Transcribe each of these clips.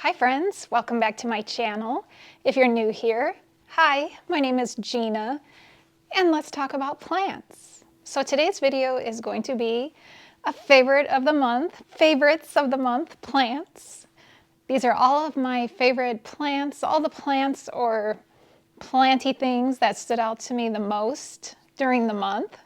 Hi friends, welcome back to my channel. If you're new here, hi, my name is Gina, and let's talk about plants. So today's video is going to be a favorites of the month plants. These are all of my favorite plants, all the plants or planty things that stood out to me the most during the month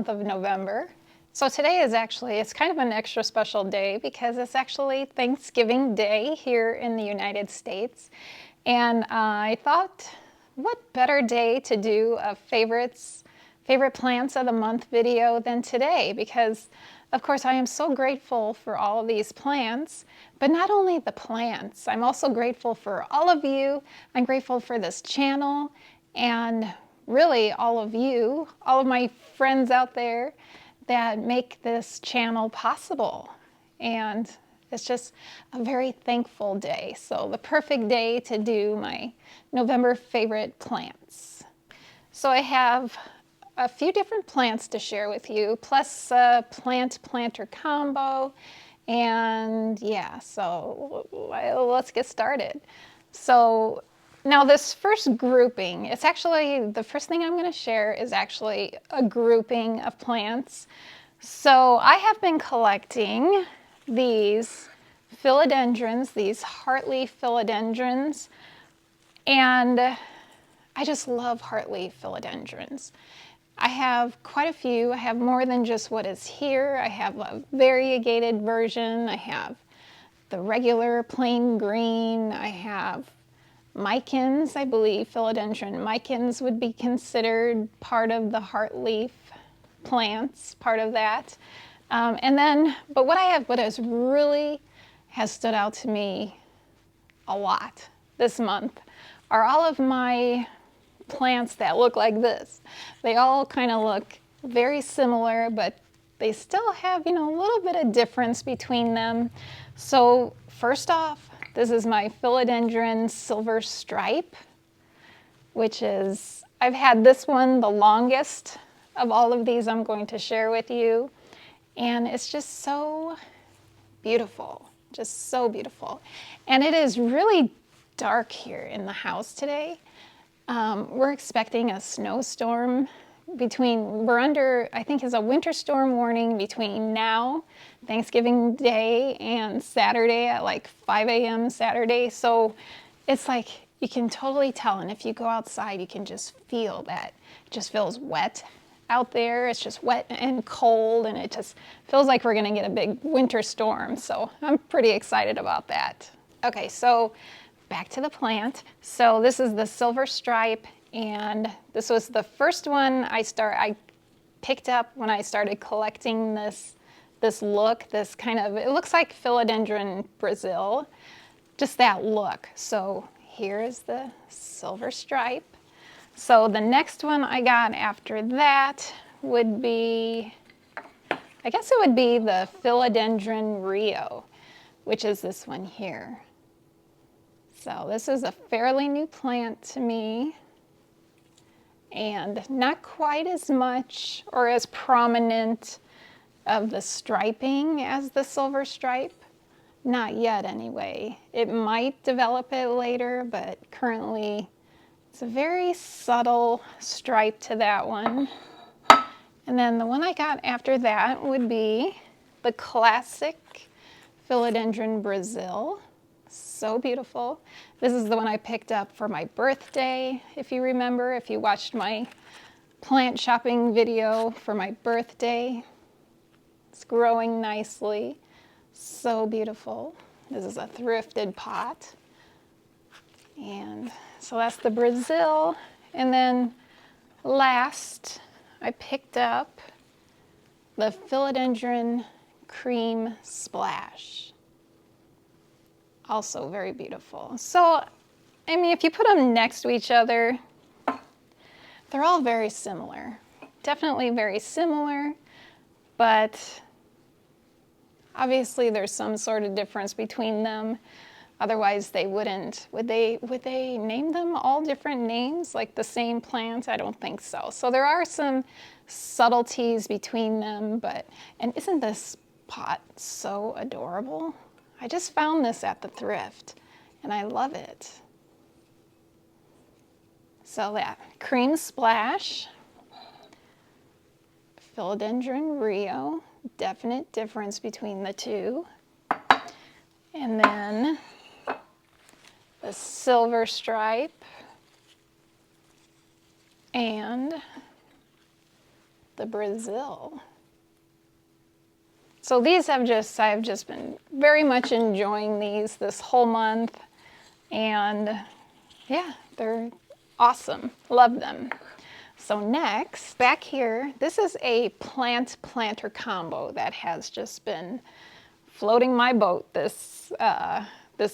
of November. So today is it's kind of an extra special day because it's actually Thanksgiving Day here in the United States. And I thought, what better day to do a favorite plants of the month video than today? Because of course I am so grateful for all of these plants, but not only the plants, I'm also grateful for all of you. I'm grateful for this channel and really all of you, all of my friends out there that make this channel possible. And it's just a very thankful day. So the perfect day to do my November favorite plants. So I have a few different plants to share with you, plus a plant-planter combo. And yeah, so let's get started. So now this first grouping, it's actually, the first thing I'm going to share is actually a grouping of plants. So I have been collecting these philodendrons, these heartleaf philodendrons, and I just love heartleaf philodendrons. I have quite a few. I have more than just what is here. I have a variegated version. I have the regular plain green. I have micans, I believe philodendron micans would be considered part of the heartleaf plants, part of that. But what has stood out to me a lot this month are all of my plants that look like this. They all kind of look very similar, but they still have, a little bit of difference between them. So first off, this is my philodendron silver stripe, which is, I've had this one the longest of all of these I'm going to share with you. And it's just so beautiful, just so beautiful. And it is really dark here in the house today. We're expecting a snowstorm we're under, I think it's a winter storm warning between now, Thanksgiving Day, and Saturday at like 5 a.m. Saturday. So it's like, you can totally tell. And if you go outside, you can just feel that it just feels wet out there. It's just wet and cold, and it just feels like we're gonna get a big winter storm. So I'm pretty excited about that. Okay, so back to the plant. So this is the silver stripe, and this was the first one I picked up when I started collecting this look, it looks like philodendron Brazil, just that look. So here is the silver stripe. So the next one I got after that would be, I guess it would be the philodendron Rio, which is this one here. So this is a fairly new plant to me, and not quite as much or as prominent of the striping as the silver stripe. Not yet anyway. It might develop it later, but currently it's a very subtle stripe to that one. And then the one I got after that would be the classic philodendron Brazil. So beautiful. This is the one I picked up for my birthday, if you remember, if you watched my plant shopping video for my birthday. It's growing nicely. So beautiful. This is a thrifted pot. And so that's the Brazil. And then last, I picked up the philodendron cream splash. Also very beautiful. So, I mean, if you put them next to each other, they're all very similar. Definitely very similar, but obviously there's some sort of difference between them. Otherwise they wouldn't. Would they name them all different names, like the same plant? I don't think so. So there are some subtleties between them, and isn't this pot so adorable? I just found this at the thrift and I love it. So that Cream Splash, Philodendron Rio, definite difference between the two. And then the Silver Stripe and the Brazil. So these I've just been very much enjoying these this whole month, and yeah, they're awesome. Love them. So next, back here, this is a plant-planter combo that has just been floating my boat this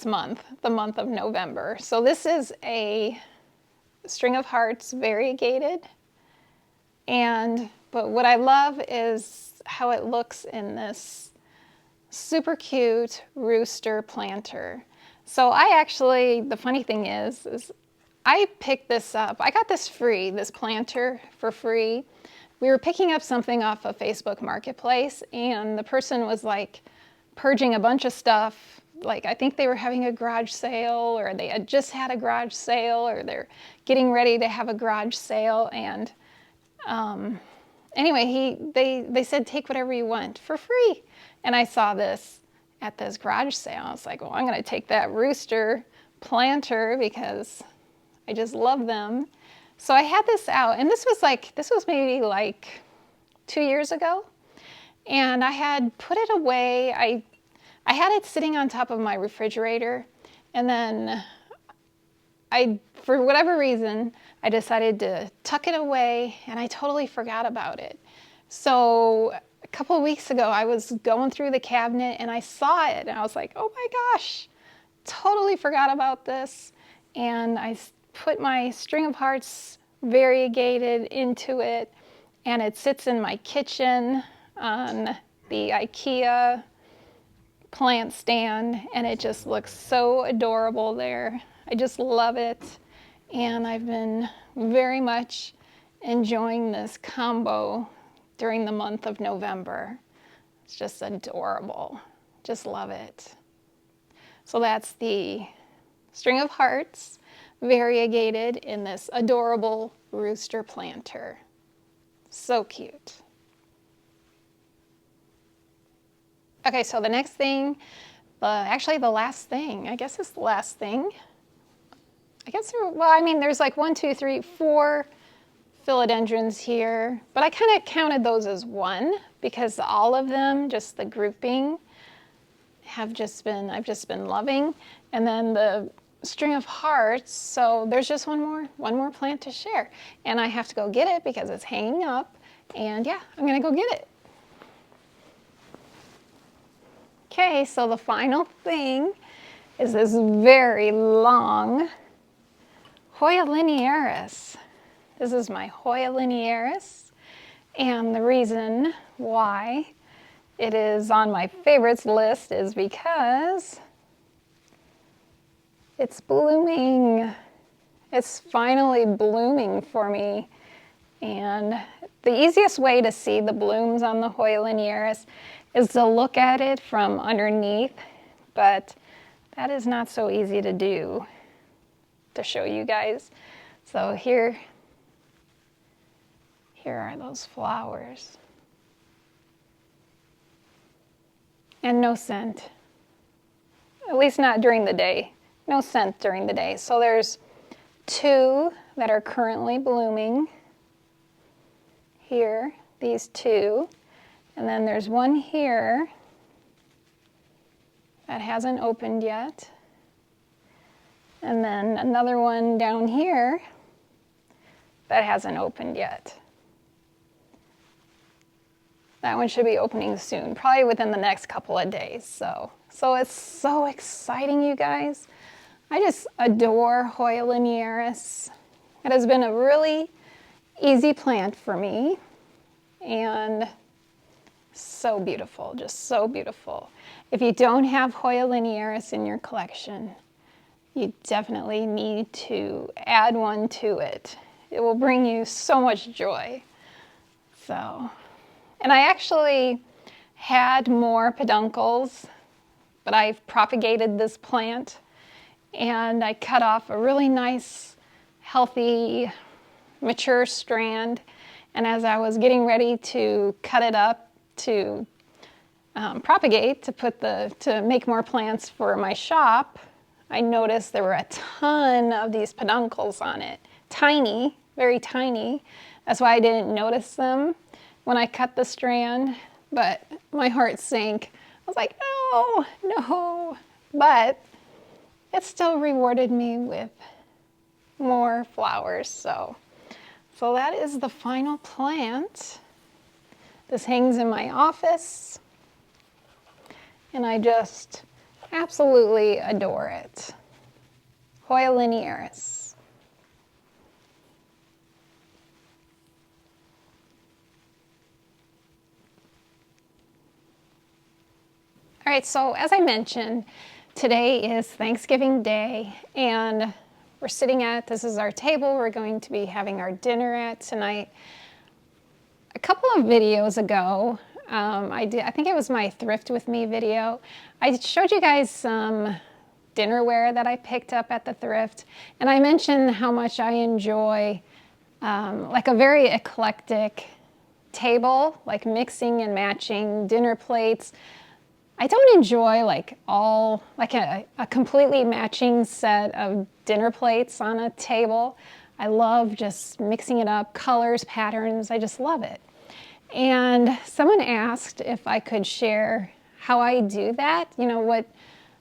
month, the month of November. So this is a string of hearts variegated, but what I love is how it looks in this super cute rooster planter. So the funny thing is I picked this up. I got this free, this planter for free. We were picking up something off of Facebook Marketplace, and the person was like purging a bunch of stuff. Like, I think they were having a garage sale, or they had just had a garage sale, or they're getting ready to have a garage sale. And anyway, they said, take whatever you want for free. And I saw this at this garage sale. I was like, well, I'm going to take that rooster planter because I just love them. So I had this out, and this was maybe like 2 years ago. And I had put it away. I had it sitting on top of my refrigerator, and then for whatever reason, I decided to tuck it away, and I totally forgot about it. So a couple of weeks ago, I was going through the cabinet, and I saw it, and I was like, oh my gosh, totally forgot about this. And I put my string of hearts variegated into it, and it sits in my kitchen on the IKEA plant stand, and it just looks so adorable there. I just love it, and I've been very much enjoying this combo during the month of November. It's just adorable. Just love it. So that's the string of hearts variegated in this adorable rooster planter. So cute. Okay, so the next thing, actually the last thing, I guess it's the last thing. There's like 1, 2, 3, 4 philodendrons here, but I kind of counted those as one because all of them, just the grouping, I've just been loving. And then the string of hearts, so there's just one more plant to share. And I have to go get it because it's hanging up, and yeah, I'm gonna go get it. Okay, so the final thing is this very long Hoya Linearis. This is my Hoya Linearis, and the reason why it is on my favorites list is because it's blooming. It's finally blooming for me, and the easiest way to see the blooms on the Hoya Linearis is to look at it from underneath, but that is not so easy to do to show you guys. So here are those flowers. And no scent, at least not during the day. No scent during the day. So there's 2 that are currently blooming here, these 2. And then there's one here that hasn't opened yet. And then another one down here that hasn't opened yet. That one should be opening soon, probably within the next couple of days. So it's so exciting, you guys. I just adore Hoya Linearis. It has been a really easy plant for me, and so beautiful, just so beautiful. If you don't have Hoya Linearis in your collection, you definitely need to add one to it. It will bring you so much joy. And I actually had more peduncles but I've propagated this plant, and I cut off a really nice, healthy, mature strand. And as I was getting ready to cut it up to propagate, to make more plants for my shop, I noticed there were a ton of these peduncles on it. Tiny, very tiny. That's why I didn't notice them when I cut the strand, but my heart sank. I was like, no, no. But it still rewarded me with more flowers. So that is the final plant. This hangs in my office, and I just absolutely adore it. Hoya Linearis. All right, so as I mentioned, today is Thanksgiving Day, and we're sitting at, this is our table we're going to be having our dinner at tonight. A couple of videos ago, I think it was my Thrift With Me video, I showed you guys some dinnerware that I picked up at the thrift, and I mentioned how much I enjoy like a very eclectic table, like mixing and matching dinner plates. I don't enjoy like a completely matching set of dinner plates on a table. I love just mixing it up, colors, patterns, I just love it. And someone asked if I could share how I do that, you know,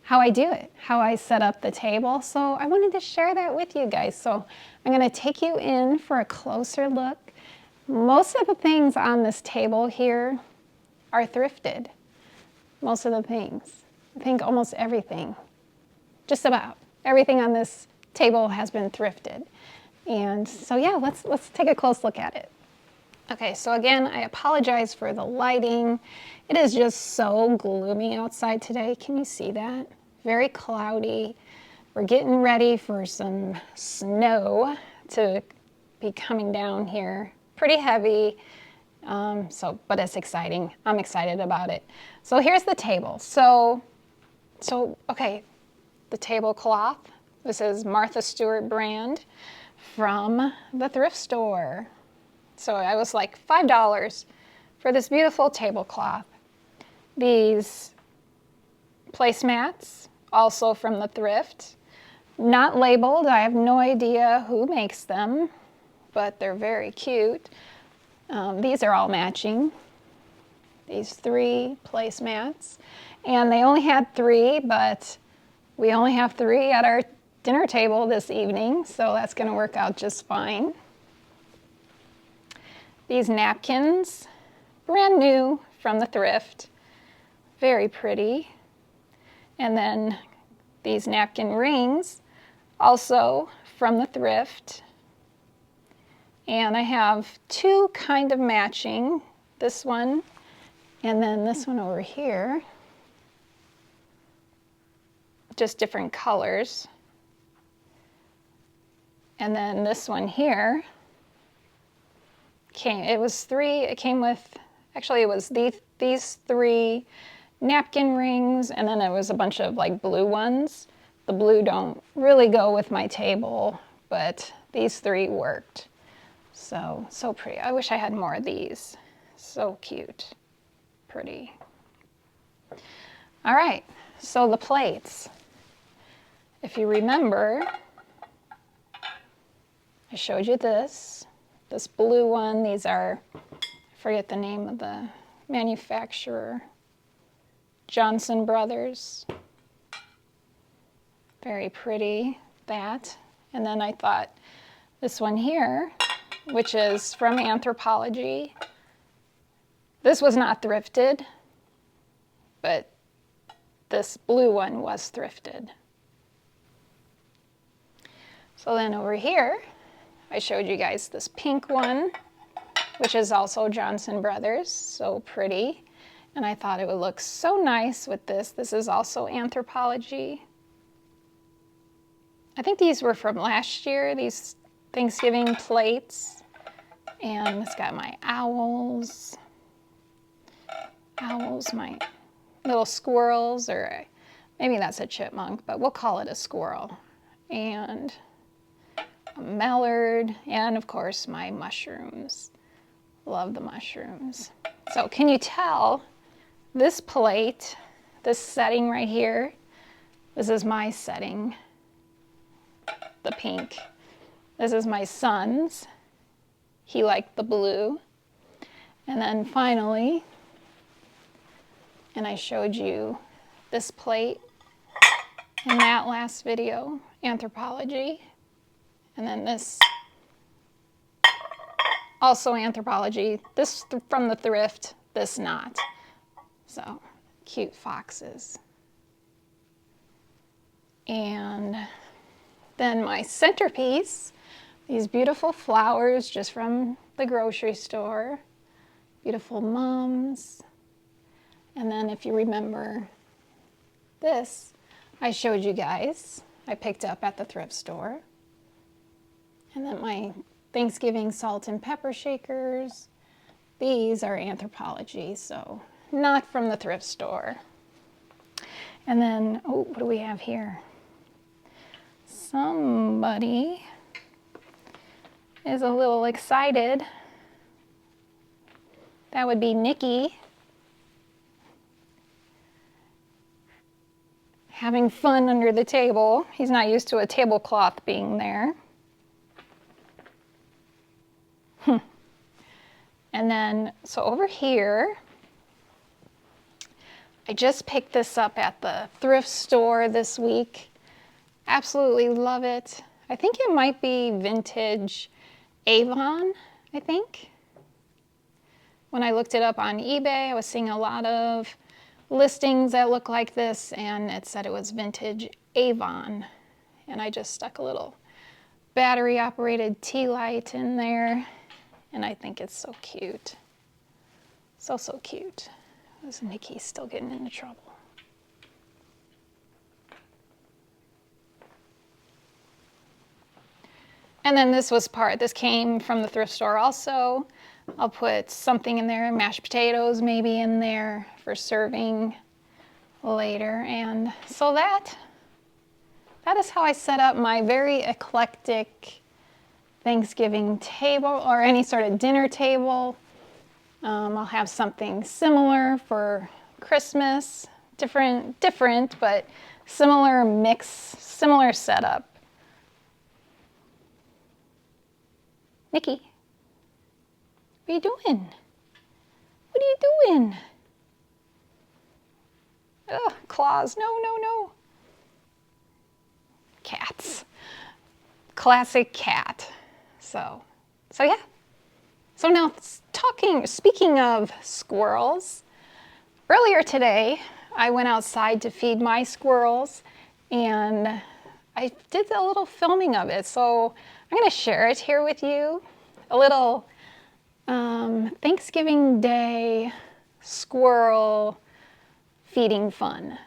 how I do it, how I set up the table. So I wanted to share that with you guys. So I'm gonna take you in for a closer look. Most of the things on this table here are thrifted. Most of the things. I think almost everything, just about everything on this table has been thrifted. And so yeah, let's take a close look at it. Okay, so again, I apologize for the lighting. It is just so gloomy outside today. Can you see that? Very cloudy. We're getting ready for some snow to be coming down here. Pretty heavy. But it's exciting. I'm excited about it. So here's the table. So okay, the tablecloth. This is Martha Stewart brand from the thrift store. So I was like $5 for this beautiful tablecloth. These placemats, also from the thrift. Not labeled. I have no idea who makes them, but they're very cute. These are all matching, these 3 placemats, and they only had 3, but we only have 3 at our dinner table this evening, so that's going to work out just fine. These napkins, brand new from the thrift, very pretty. And then these napkin rings, also from the thrift. And I have 2 kind of matching, this one and then this one over here, just different colors. And then this one here it came with, actually it was these 3 napkin rings, and then there was a bunch of like blue ones. The blue don't really go with my table, but these 3 worked. So pretty. I wish I had more of these. So cute. Pretty. All right, so the plates. If you remember, I showed you this blue one. These are, I forget the name of the manufacturer, Johnson Brothers. Very pretty, that. And then I thought this one here, which is from Anthropology. This was not thrifted, but this blue one was thrifted. So then over here, I showed you guys this pink one, which is also Johnson Brothers, so pretty. And I thought it would look so nice with this. This is also Anthropology. I think these were from last year, these Thanksgiving plates. And it's got my owls, my little squirrels, or Maybe that's a chipmunk, but we'll call it a squirrel. And a mallard, and of course my mushrooms. Love the mushrooms. So can you tell this plate, this setting right here, this is my setting, the pink. This is my son's. He liked the blue. And then finally, and I showed you this plate in that last video, anthropology. And then this, also anthropology. This from the thrift, this not. So, cute foxes. And then my centerpiece, these beautiful flowers just from the grocery store. Beautiful mums. And then if you remember this, I showed you guys. I picked up at the thrift store. And then my Thanksgiving salt and pepper shakers. These are anthropology, so not from the thrift store. And then, oh, what do we have here? Somebody is a little excited. That would be Nikki. Having fun under the table. He's not used to a tablecloth being there. And then, so over here, I just picked this up at the thrift store this week. Absolutely love it. I think it might be vintage Avon, I think. When I looked it up on eBay, I was seeing a lot of listings that look like this, and it said it was vintage Avon. And I just stuck a little battery-operated tea light in there, and I think it's so cute. So, so cute. This Nikki's still getting into trouble. And then this came from the thrift store also. I'll put something in there, mashed potatoes maybe in there for serving later. And so that is how I set up my very eclectic Thanksgiving table or any sort of dinner table. I'll have something similar for Christmas, different, but similar mix, similar setup. Nikki, what are you doing? What are you doing? Ugh, claws, no, no, no. Cats, classic cat. So yeah. So now speaking of squirrels, earlier today I went outside to feed my squirrels and I did a little filming of it. So I'm going to share it here with you. A little Thanksgiving Day squirrel feeding fun.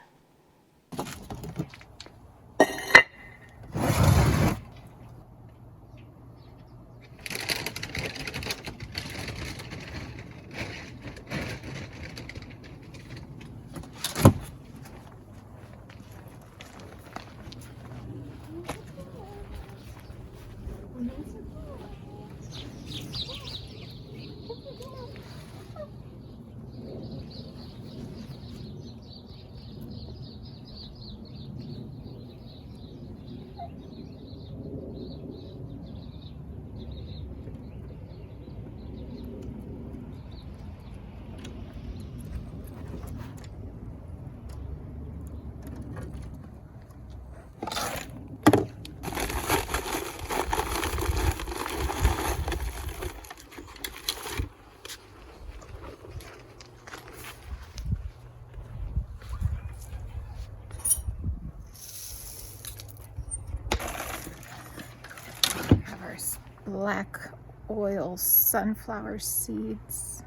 Black oil sunflower seeds.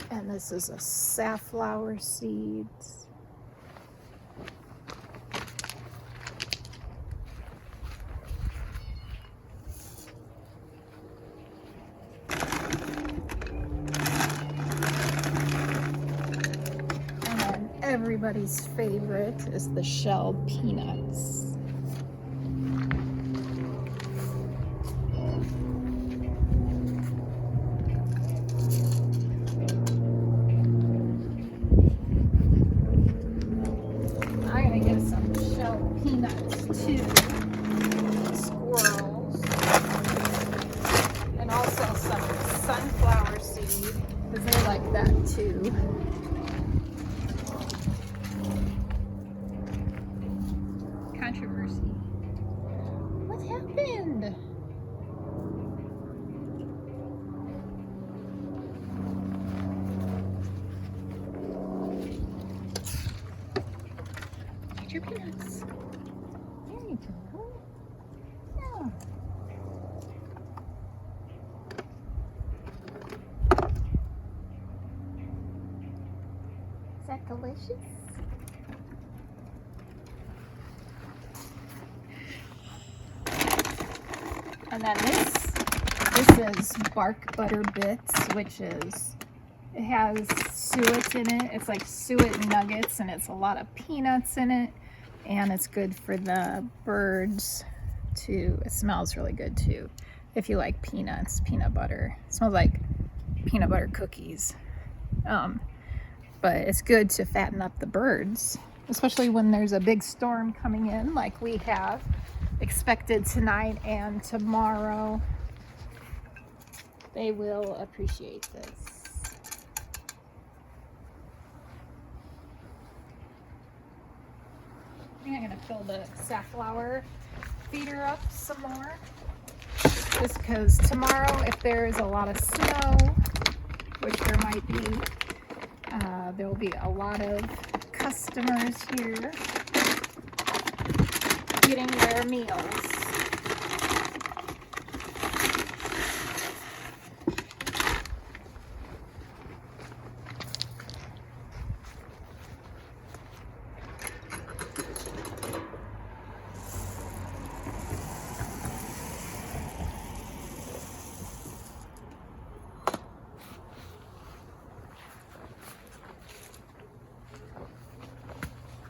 And this is a safflower seeds. Everybody's favorite is the shell peanuts. I'm gonna get some shell peanuts too. Squirrels. And also some sunflower seed, because they like that too. Controversy. What happened? Get your peanuts. There you go. Yeah. Is that delicious? And then this is bark butter bits, which is, it has suet in it. It's like suet nuggets, and it's a lot of peanuts in it, and it's good for the birds too. It smells really good too. If you like peanuts, peanut butter. It smells like peanut butter cookies. But it's good to fatten up the birds, especially when there's a big storm coming in like we have expected tonight and tomorrow. They will appreciate this. I think I'm gonna fill the safflower feeder up some more, just because tomorrow, if there's a lot of snow, which there might be, there will be a lot of customers here getting their meals.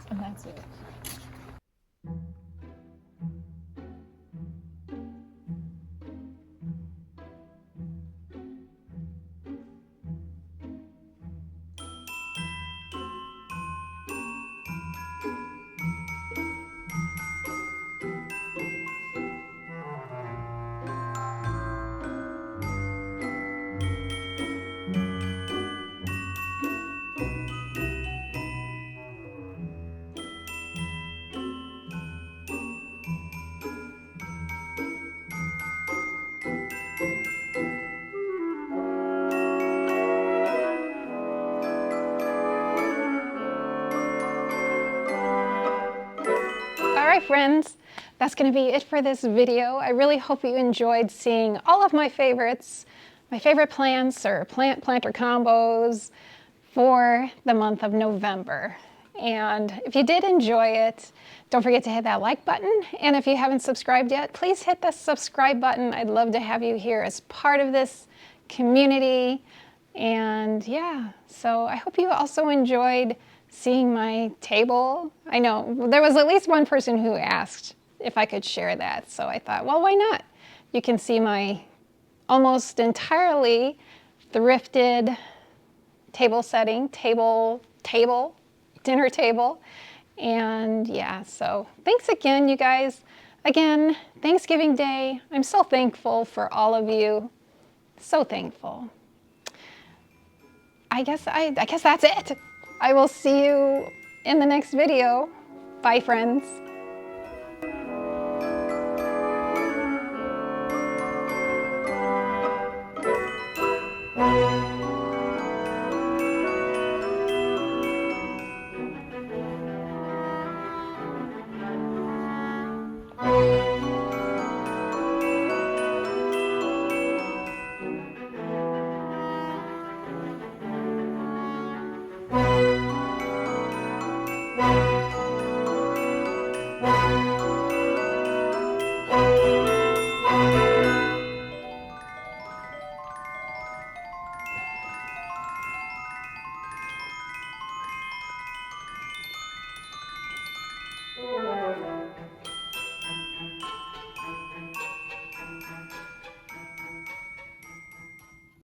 And that's it. Alright friends, that's going to be it for this video. I really hope you enjoyed seeing all of my favorites, my favorite plants or plant-planter combos for the month of November. And if you did enjoy it, don't forget to hit that like button. And if you haven't subscribed yet, please hit the subscribe button. I'd love to have you here as part of this community. And yeah, so I hope you also enjoyed seeing my table. I know there was at least one person who asked if I could share that, so I thought, well, why not? You can see my almost entirely thrifted table setting, dinner table. And yeah, so thanks again, you guys. Again, Thanksgiving Day. I'm so thankful for all of you. So thankful. I guess that's it. I will see you in the next video. Bye, friends.